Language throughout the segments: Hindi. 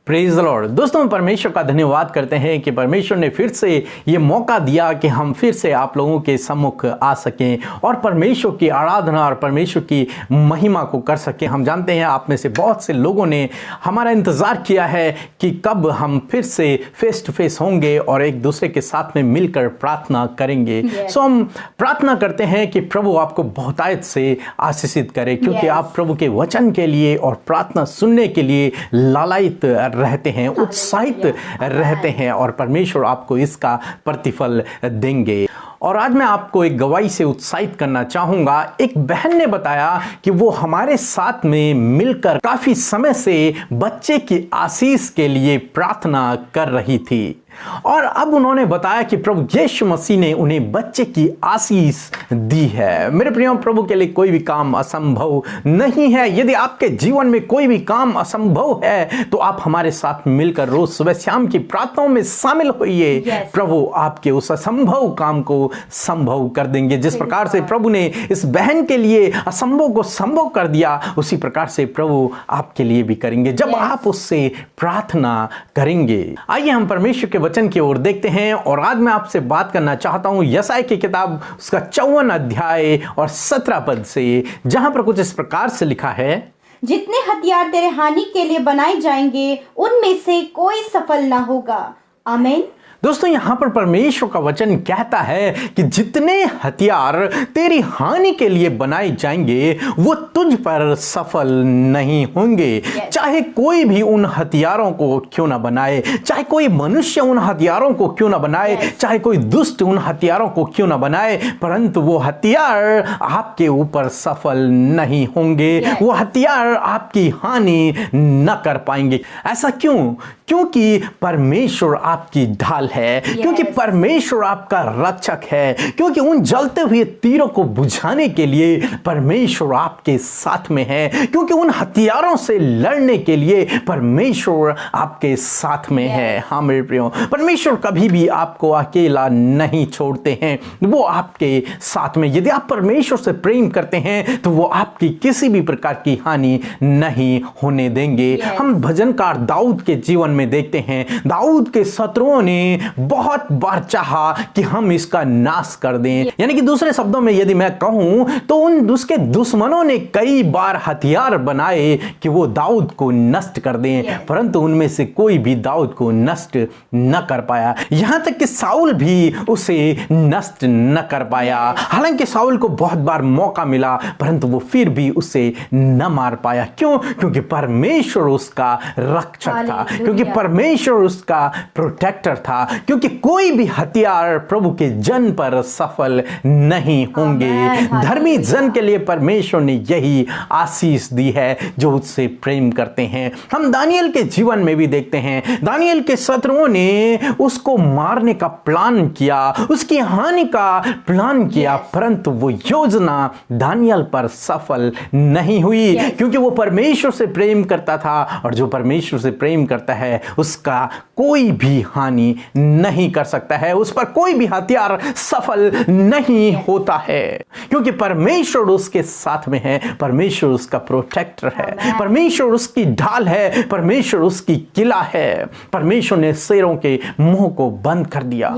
Praise the Lord. दोस्तों, परमेश्वर का धन्यवाद करते हैं कि परमेश्वर ने फिर से ये मौका दिया कि हम फिर से आप लोगों के सम्मुख आ सकें और परमेश्वर की आराधना और परमेश्वर की महिमा को कर सकें। हम जानते हैं आप में से बहुत से लोगों ने हमारा इंतज़ार किया है कि कब हम फिर से फेस टू फेस होंगे और एक दूसरे के साथ में मिलकर प्रार्थना करेंगे। सो हम प्रार्थना करते हैं कि प्रभु आपको बहुतायत से आशीषित करे, क्योंकि आप प्रभु के वचन के लिए और प्रार्थना सुनने के लिए लालायित रहते हैं, उत्साहित रहते हैं और परमेश्वर आपको इसका प्रतिफल देंगे। और आज मैं आपको एक गवाही से उत्साहित करना चाहूंगा। एक बहन ने बताया कि वो हमारे साथ में मिलकर काफी समय से बच्चे की आशीष के लिए प्रार्थना कर रही थी और अब उन्होंने बताया कि प्रभु यीशु मसीह ने उन्हें बच्चे की आशीष दी है। मेरे प्रियो, प्रभु के लिए कोई भी काम असंभव नहीं है। यदि आपके जीवन में कोई भी काम असंभव है तो आप हमारे साथ मिलकर रोज सुबह शाम की प्रार्थनाओं में शामिल होइए। प्रभु आपके उस असंभव काम को संभव कर देंगे। जिस प्रकार से प्रभु ने इस बहन के लिए असंभव को संभव कर दिया, उसी प्रकार से प्रभु आपके लिए भी करेंगे जब आप उससे प्रार्थना करेंगे। आइए हम परमेश्वर के वचन की ओर देखते हैं और आज मैं आपसे बात करना चाहता हूं यशायाह की किताब उसका 54 अध्याय और 17 पद से, जहां पर कुछ इस प्रकार से लिखा है, जितने हथियार तेरे हानि के लिए बनाए जाएंगे उनमें से कोई सफल ना होगा। आमीन। दोस्तों, यहां पर परमेश्वर का वचन कहता है कि जितने हथियार तेरी हानि के लिए बनाए जाएंगे वो तुझ पर सफल नहीं होंगे। चाहे कोई भी उन हथियारों को क्यों ना बनाए, चाहे कोई मनुष्य उन हथियारों को क्यों ना बनाए, चाहे कोई दुष्ट उन हथियारों को क्यों ना बनाए, परंतु वो हथियार आपके ऊपर सफल नहीं होंगे। वो हथियार आपकी हानि न कर पाएंगे। ऐसा क्यों? क्योंकि परमेश्वर आपकी ढाल है, क्योंकि परमेश्वर आपका रक्षक है, क्योंकि उन जलते हुए तीरों को बुझाने के लिए परमेश्वर आपके साथ में है, क्योंकि उन हथियारों से लड़ने के लिए परमेश्वर आपके साथ में है। हाँ मेरे प्रियो, परमेश्वर कभी भी आपको अकेला नहीं छोड़ते हैं, वो आपके साथ में। यदि आप परमेश्वर से प्रेम करते हैं तो वो आपकी किसी भी प्रकार की हानि नहीं होने देंगे। हम भजनकार दाऊद के जीवन में देखते हैं, दाऊद के शत्रुओं ने बहुत बार चाहा कि हम इसका नाश कर दें। यानी कि दूसरे शब्दों में यदि मैं कहूं तो उन उसके दुश्मनों ने कई बार हथियार बनाए कि वो दाऊद को नष्ट कर दें, परंतु उनमें से कोई भी दाऊद को नष्ट न कर पाया। यहां तक कि साउल भी उसे नष्ट न कर पाया। हालांकि साउल को बहुत बार मौका मिला, परंतु वो फिर भी उसे न मार पाया। क्यों? क्योंकि परमेश्वर उसका रक्षक था, क्योंकि परमेश्वर उसका प्रोटेक्टर था, क्योंकि कोई भी हथियार प्रभु के जन पर सफल नहीं होंगे। धर्मी जन के लिए परमेश्वर ने यही आशीष दी है जो उससे प्रेम करते हैं। हम दानियल के जीवन में भी देखते हैं, दानियल के शत्रुओं ने उसको मारने का प्लान किया, उसकी हानि का प्लान किया, परंतु वो योजना दानियल पर सफल नहीं हुई, क्योंकि वो परमेश्वर से प्रेम करता था और जो परमेश्वर से प्रेम करता है उसका कोई भी हानि नहीं कर सकता है, उस पर कोई भी हथियार सफल नहीं होता है, क्योंकि परमेश्वर उसके साथ में है, परमेश्वर उसका प्रोटेक्टर है, परमेश्वर उसकी ढाल है, परमेश्वर उसकी किला है। परमेश्वर ने शेरों के मुंह को बंद कर दिया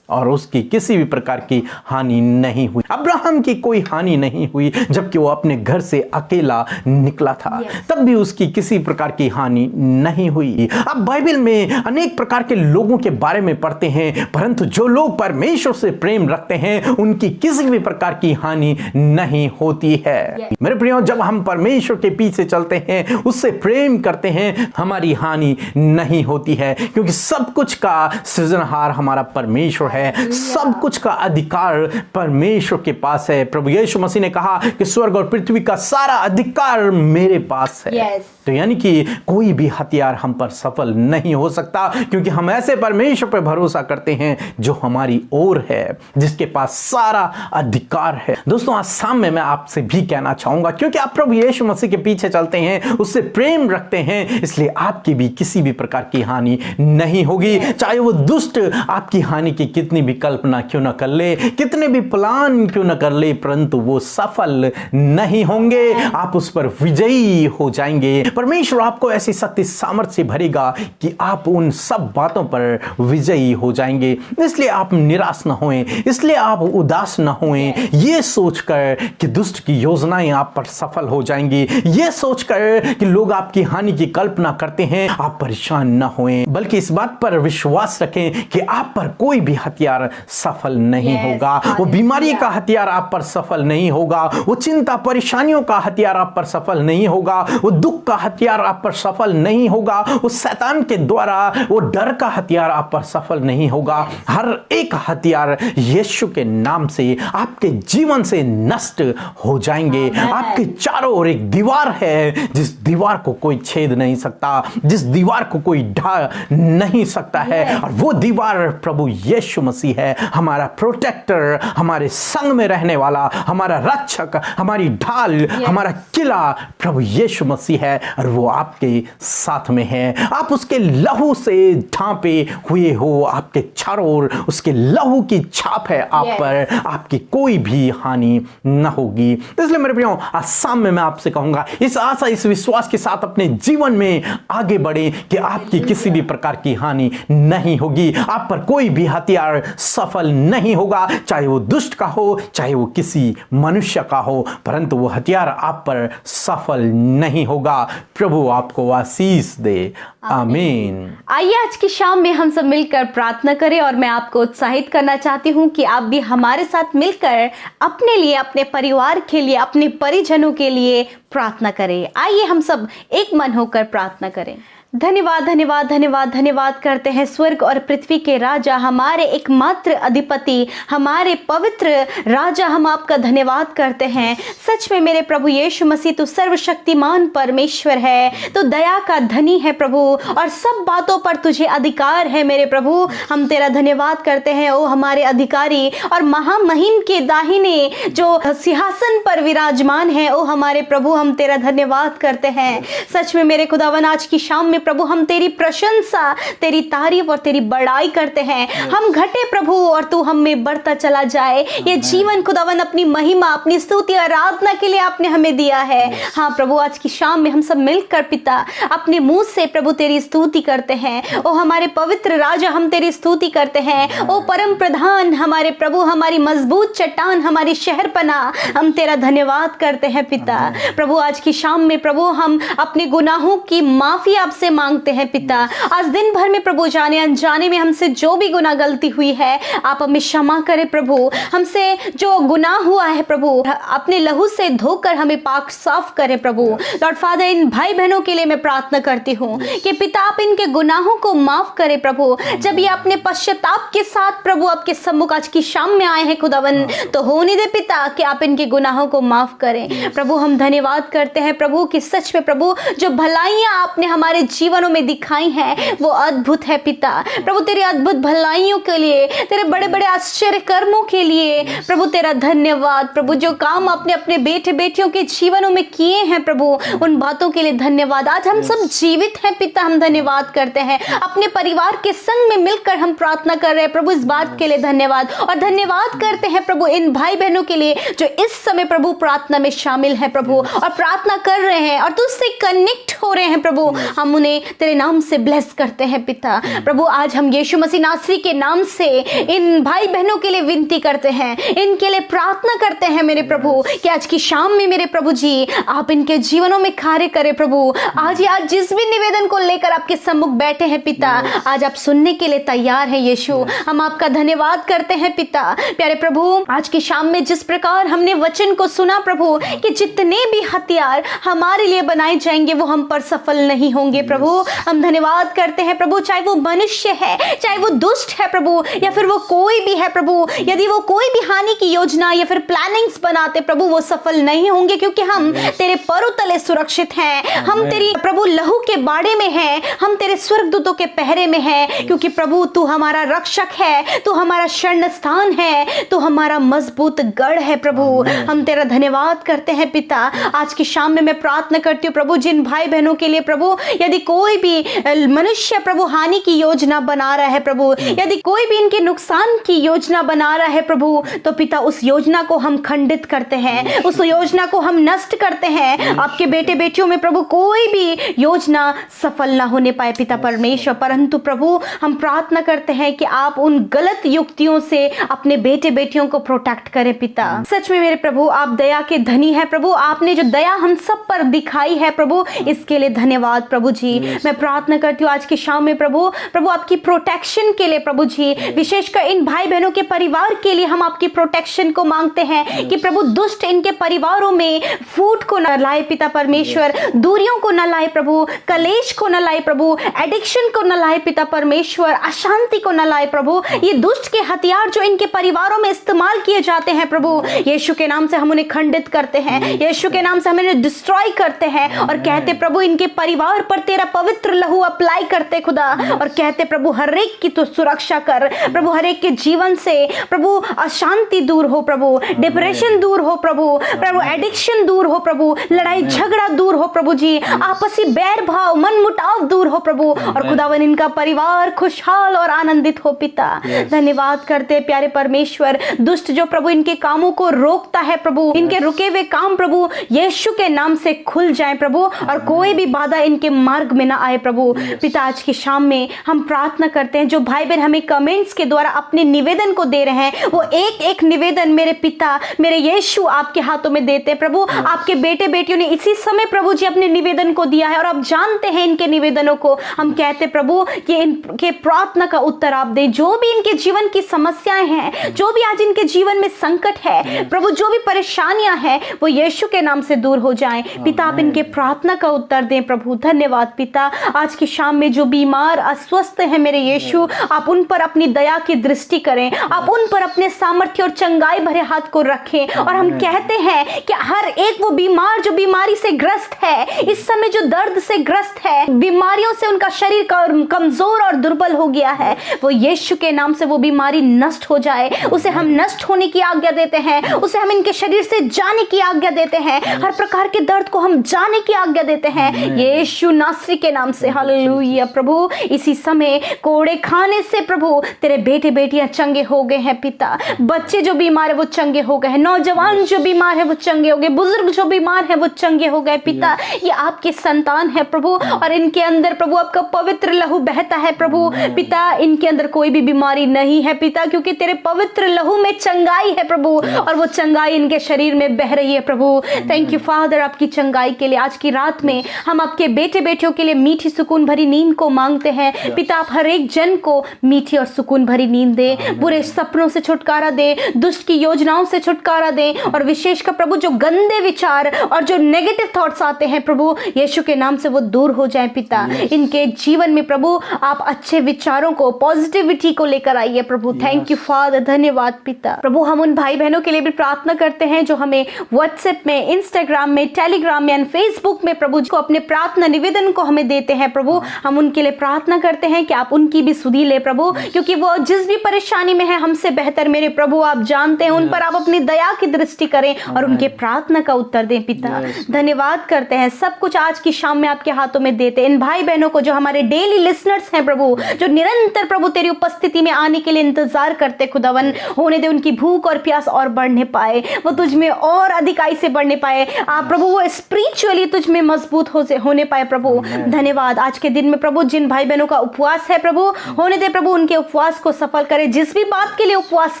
और उसकी किसी भी प्रकार की हानि नहीं हुई। अब्राहम की कोई हानि नहीं हुई जबकि वो अपने घर से अकेला निकला था, तब भी उसकी किसी प्रकार की हानि नहीं हुई। अब बाइबल में अनेक प्रकार के लोगों के बारे में पढ़ते हैं, परंतु जो लोग परमेश्वर से प्रेम रखते हैं उनकी किसी भी प्रकार की हानि नहीं होती है। मेरे प्रियो, जब हम परमेश्वर के पीछे चलते हैं, उससे प्रेम करते हैं, हमारी हानि नहीं होती है, क्योंकि सब कुछ का सृजनहार हमारा परमेश्वर है। सब कुछ का अधिकार परमेश्वर के पास है। प्रभु यीशु मसीह ने कहा कि स्वर्ग और पृथ्वी का सारा अधिकार मेरे पास है। तो यानी कि कोई भी हथियार हम पर सफल नहीं हो सकता, क्योंकि हम ऐसे परमेश्वर पर भरोसा करते हैं जो हमारी ओर है, जिसके पास सारा अधिकार है। दोस्तों, आज शाम में मैं आपसे भी कहना चाहूंगा, क्योंकि आप प्रभु यीशु मसीह के पीछे चलते हैं, उससे प्रेम रखते हैं, इसलिए आपकी भी किसी भी प्रकार की हानि नहीं होगी। चाहे वो दुष्ट आपकी हानि की कितनी भी कल्पना क्यों न कर ले, कितने भी प्लान क्यों न कर ले, परंतु वो सफल नहीं होंगे। आप उस पर विजयी हो जाएंगे। परमेश्वर आपको ऐसी शक्ति सामर्थ्य से भरेगा कि आप उन सब बातों पर विजयी हो जाएंगे। इसलिए आप निराश न होएं, इसलिए आप उदास न होएं, ये सोचकर कि दुष्ट की योजनाएं आप पर सफल हो जाएंगी, ये सोचकर कि लोग आपकी हानि की कल्पना करते हैं, आप परेशान न होएं, बल्कि इस बात पर विश्वास रखें कि आप पर कोई भी हथियार सफल नहीं होगा। वो बीमारी का हथियार आप पर सफल नहीं होगा, वो चिंता परेशानियों का हथियार आप पर सफल नहीं होगा, वो दुख का हथियार आप पर सफल नहीं होगा, वो शैतान के द्वारा वो डर का हथियार आप पर सफल नहीं होगा। हर एक हथियार यीशु के नाम से आपके जीवन से नष्ट हो जाएंगे। आपके चारों ओर एक दीवार है, जिस दीवार को कोई छेद नहीं सकता, जिस दीवार को कोई ढा नहीं सकता है, और वो दीवार प्रभु यीशु मसीह है, हमारा प्रोटेक्टर, हमारे संग में रहने वाला, हमारा रक्षक, हमारी ढाल, हमारा किला प्रभु यीशु मसीह है, और वो आपके साथ में है। आप उसके लहू से ढांपे हुए हो, आपके चारों ओर उसके लहू की छाप है आप पर, आपकी कोई भी हानि न होगी। इसलिए मेरे प्रियो, आज शाम में मैं आपसे कहूंगा, इस आशा इस विश्वास के साथ अपने जीवन में आगे बढ़े कि आपकी किसी भी प्रकार की हानि नहीं होगी, आप पर कोई भी हथियार सफल नहीं होगा, चाहे वो दुष्ट का हो, चाहे वो किसी मनुष्य का हो, परंतु वो हथियार आप पर सफल नहीं होगा। प्रभु आपको आशीष दे, आमीन। आइए आज की शाम में हम सब मिलकर प्रार्थना करें, और मैं आपको उत्साहित करना चाहती हूँ कि आप भी हमारे साथ मिलकर अपने लिए, अपने परिवार के लिए, अपने परिजनों के लिए प्रार्थना करें। आइए हम सब एक मन होकर प्रार्थना करें। धन्यवाद धन्यवाद धन्यवाद धन्यवाद करते हैं स्वर्ग और पृथ्वी के राजा, हमारे एकमात्र अधिपति, हमारे पवित्र राजा, हम आपका धन्यवाद करते हैं। सच में मेरे प्रभु यीशु मसीह, तू सर्वशक्तिमान परमेश्वर है, तो दया का धनी है प्रभु, और सब बातों पर तुझे अधिकार है मेरे प्रभु। हम तेरा धन्यवाद करते हैं ओ हमारे अधिकारी और महामहिम के दाहिने जो सिंहासन पर विराजमान है, ओ हमारे प्रभु, हम तेरा धन्यवाद करते हैं। सच में मेरे खुदावन, आज की शाम में प्रभु हम तेरी प्रशंसा, तेरी तारीफ और तेरी बड़ाई करते हैं। हम घटे प्रभु और तू हम में बढ़ता चला जाए। ये जीवन खुदावन अपनी महिमा, अपनी स्तुति आराधना के लिए आपने हमें दिया है। हाँ प्रभु, आज की शाम में हम सब मिलकर पिता अपने मुंह से प्रभु तेरी स्तुति करते हैं। ओ हमारे पवित्र राजा, हम तेरी स्तुति करते हैं। ओ परम प्रधान हमारे प्रभु, हमारी मजबूत चट्टान, हमारी शहरपना, हम तेरा धन्यवाद करते हैं पिता। प्रभु आज की शाम में प्रभु हम अपने गुनाहों की माफी आपसे मांगते हैं पिता। आज दिन भर में प्रभु जाने अनजाने में हमसे जो भी गुनाह गलती हुई है, आप हमें क्षमा करें प्रभु। हमसे जो गुनाह हुआ है प्रभु, अपने लहू से धोकर हमें पाक साफ करें प्रभु। लॉर्ड फादर, इन भाई बहनों के लिए मैं प्रार्थना करती हूँ कि पिता आप इनके गुनाहों को माफ करें प्रभु। जब ये अपने पश्चाताप के साथ प्रभु आपके सम्मुख आज की शाम में आए हैं खुदावन, तो होने दे पिता कि आप इनके गुनाहों को माफ करें प्रभु। हम धन्यवाद करते हैं प्रभु कि सच में प्रभु जो भलाइयां आपने हमारे जीवनों में दिखाई हैं वो अद्भुत है पिता। प्रभु तेरी अद्भुत भलाइयों के लिए, तेरे बड़े बड़े आश्चर्य कर्मों के लिए प्रभु तेरा धन्यवाद प्रभु। जो काम आपने अपने बेटे बेटियों के जीवनों में किए हैं प्रभु, उन बातों के लिए धन्यवाद। आज हम सब जीवित हैं पिता, हम धन्यवाद करते हैं। अपने परिवार के संग में मिलकर हम प्रार्थना कर रहे हैं प्रभु, इस बात के लिए धन्यवाद। और धन्यवाद करते हैं प्रभु इन भाई बहनों के लिए जो इस समय प्रभु प्रार्थना में शामिल है प्रभु, और प्रार्थना कर रहे हैं और तुझसे कनेक्ट हो रहे हैं प्रभु। हम उन्हें तेरे नाम से ब्लेस करते हैं पिता। प्रभु आज हम यीशु मसीह नासरी के नाम से इन भाई बहनों के लिए विनती करते हैं, इनके लिए प्रार्थना करते हैं मेरे प्रभु कि आज की शाम में मेरे प्रभु जी आप इनके जीवनों में कार्य करें प्रभु। आज जिस भी निवेदन को लेकर आपके सम्मुख बैठे हैं पिता, आज आप सुनने के लिए तैयार हैं यीशु। हम आपका धन्यवाद करते हैं पिता। प्यारे प्रभु, आज की शाम में जिस प्रकार हमने वचन को सुना प्रभु कि जितने भी हथियार हमारे लिए बनाए जाएंगे वो हम पर सफल नहीं होंगे प्रभु। हम धन्यवाद करते हैं प्रभु, चाहे वो मनुष्य है, चाहे वो दुष्ट है प्रभु, या फिर वो कोई भी है प्रभु, यदि वो कोई भी हानि की योजना या फिर प्लानिंग्स बनाते प्रभु, वो सफल नहीं होंगे, क्योंकि हम तेरे पैरों तले सुरक्षित हैं। हम तेरी प्रभु लहू के बाड़े में हैं, हम तेरे स्वर्गदूतों के पहरे में हैं, क्योंकि प्रभु तू हमारा रक्षक है, तू हमारा शरण स्थान है, तू हमारा मजबूत गढ़ है प्रभु। हम तेरा धन्यवाद करते हैं पिता। आज की शाम में मैं प्रार्थना करती हूँ प्रभु जिन भाई बहनों के लिए प्रभु, यदि कोई भी मनुष्य प्रभु हानि की योजना बना रहा है प्रभु, यदि कोई भी इनके नुकसान की योजना बना रहा है प्रभु, तो पिता उस योजना को हम खंडित करते हैं, उस योजना को हम नष्ट करते हैं। आपके बेटे बेटियों में प्रभु कोई भी योजना सफल ना होने पाए पिता परमेश्वर, परंतु प्रभु हम प्रार्थना करते हैं कि आप उन गलत युक्तियों से अपने बेटे बेटियों को प्रोटेक्ट करें पिता। सच में मेरे प्रभु आप दया के धनी है प्रभु, आपने जो दया हम सब पर दिखाई है प्रभु, इसके लिए धन्यवाद प्रभु जी। मैं प्रार्थना करती हूँ आज की शाम में प्रभु आपकी प्रोटेक्शन के लिए प्रभु जी, विशेषकर इन भाई बहनों के परिवार के लिए हम आपकी प्रोटेक्शन को मांगते हैं कि प्रभु दुष्ट इनके परिवारों में फूट को न लाए पिता परमेश्वर, दूरियों को न लाए प्रभु, कलेश को न लाए प्रभु, एडिक्शन को न लाए पिता परमेश्वर, अशांति को न लाए प्रभु। ये दुष्ट के हथियार जो इनके परिवारों में इस्तेमाल किए जाते हैं प्रभु, यीशु के नाम से हम उन्हें खंडित करते हैं, यीशु के नाम से हम इन्हें डिस्ट्रॉय करते हैं और कहते प्रभु इनके परिवार पर तेरा पवित्र लहू अप्लाई करते खुदा, और कहते प्रभु हर एक की तो सुरक्षा कर प्रभु, हर एक के जीवन से प्रभु अशांति दूर हो प्रभु, डिप्रेशन दूर हो प्रभु, एडिक्शन दूर हो प्रभु, लड़ाई झगड़ा दूर हो प्रभु जी, आपसी बैर भाव मन मुटाव दूर हो प्रभु, और खुदावन इनका परिवार खुशहाल और आनंदित हो पिता। धन्यवाद करते प्यारे परमेश्वर, दुष्ट जो प्रभु इनके कामों को रोकता है प्रभु, इनके रुके हुए काम प्रभु यीशु के नाम से खुल जाए प्रभु, और कोई भी बाधा इनके मार्ग में ना आए प्रभु। पिता आज की शाम में हम प्रार्थना करते हैं, जो भाई बहन हमें कमेंट्स के द्वारा अपने निवेदन को दे रहे हैं, वो एक एक निवेदन मेरे पिता मेरे यीशु आपके हाथों में देते हैं प्रभु। आपके बेटे बेटियों ने इसी समय प्रभु जी अपने निवेदन को दिया है, और आप जानते हैं इनके निवेदनों को। हम कहते प्रभु कि इनके प्रार्थना का उत्तर आप दे, जो भी इनके जीवन की समस्याएं हैं, जो भी आज इनके जीवन में संकट है प्रभु, जो भी परेशानियां हैं, वो यीशु के नाम से दूर हो जाएं पिता। आप इनके प्रार्थना का उत्तर दें प्रभु। धन्यवाद पिता। आज की शाम में जो बीमार अस्वस्थ है मेरे यीशु, आप उन पर अपनी दया की दृष्टि करें, आप उन पर अपने सामर्थ्य और चंगाई भरे हाथ को रखें, और हम कहते हैं कि हर एक वो बीमार जो बीमारी से ग्रस्त है, इस समय जो दर्द से ग्रस्त है, बीमारियों से उनका शरीर कमजोर और दुर्बल हो गया है, वो यीशु के नाम से वो बीमारी नष्ट हो जाए। उसे हम नष्ट होने की आज्ञा देते हैं, उसे हम इनके शरीर से जाने की आज्ञा देते हैं, हर प्रकार के दर्द को हम जाने की आज्ञा देते हैं यीशु नासरी के नाम से। हालेलुया प्रभु। इसी समय कोड़े खाने से प्रभु तेरे बेटे बेटियां चंगे हो गए हैं पिता। बच्चे जो बीमार है वो चंगे हो गए हैं, नौजवान जो बीमार है वो चंगे हो गए, बुजुर्ग जो बीमार है वो चंगे हो गए पिता। ये आपके संतान है प्रभु, और इनके अंदर प्रभु आपका पवित्र लहू बहता है प्रभु पिता। इनके अंदर कोई भी बीमारी नहीं है पिता, क्योंकि तेरे पवित्र लहू में चंगाई है प्रभु, और वो चंगाई इनके शरीर में बह रही है प्रभु। थैंक यू फादर आपकी चंगाई के लिए। आज की रात में हम आपके बेटे बेटियों के लिए मीठी सुकून भरी नींद को मांगते हैं पिता। आप हर एक जन को मीठी और सुकून भरी नींद दे, बुरे सपनों से छुटकारा दे, दुष्ट की योजनाओं से छुटकारा दे, और विशेषकर प्रभु जो गंदे विचार और जो नेगेटिव थॉट्स आते हैं प्रभु यीशु के नाम से वो दूर हो जाए पिता। इनके जीवन में प्रभु आप अच्छे विचारों को, पॉजिटिविटी को लेकर आइए प्रभु। Thank you father. धन्यवाद पिता। प्रभु हम उन भाई बहनों के लिए भी प्रार्थना करते हैं जो हमें व्हाट्सएप में, इंस्टाग्राम में, टेलीग्राम में, फेसबुक में प्रभु को अपने प्रार्थना निवेदन को हमें देते हैं प्रभु। हम उनके लिए प्रार्थना करते हैं कि आप उनकी भी सुधि ले प्रभु, क्योंकि वो जिस भी परेशानी में है हमसे बेहतर मेरे प्रभु आप जानते हैं। उन पर आप अपनी दया की दृष्टि करें और उनके प्रार्थना का उत्तर दें पिता। धन्यवाद करते हैं, सब कुछ आज की शाम में आपके हाथों में देते हैं। इन भाई बहनों को जो हमारे डेली लिसनर्स हैं प्रभु, जो निरंतर प्रभु तेरी उपस्थिति में आने के लिए इंतजार करते खुदावन, होने दे उनकी भूख और प्यास और बढ़ने पाए, वो तुझ में और अधिकाई से बढ़ने पाए आप प्रभु, वो स्पिरिचुअली तुझ में मजबूत होने पाए प्रभु। धन्यवाद। आज के दिन में प्रभु जिन भाई बहनों का उपवास है प्रभु, होने दे प्रभु उनके उपवास को सफल करे। जिस भी बात के लिए उपवास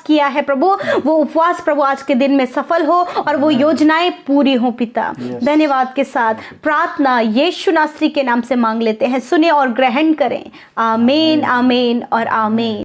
किया है प्रभु, वो उपवास प्रभु आज के दिन में सफल हो और वो योजनाएं पूरी हो पिता। धन्यवाद के साथ प्रार्थना यीशु नासरी के नाम से मांग लेते हैं, सुने और ग्रहण करें। आमीन, आमीन और आमीन।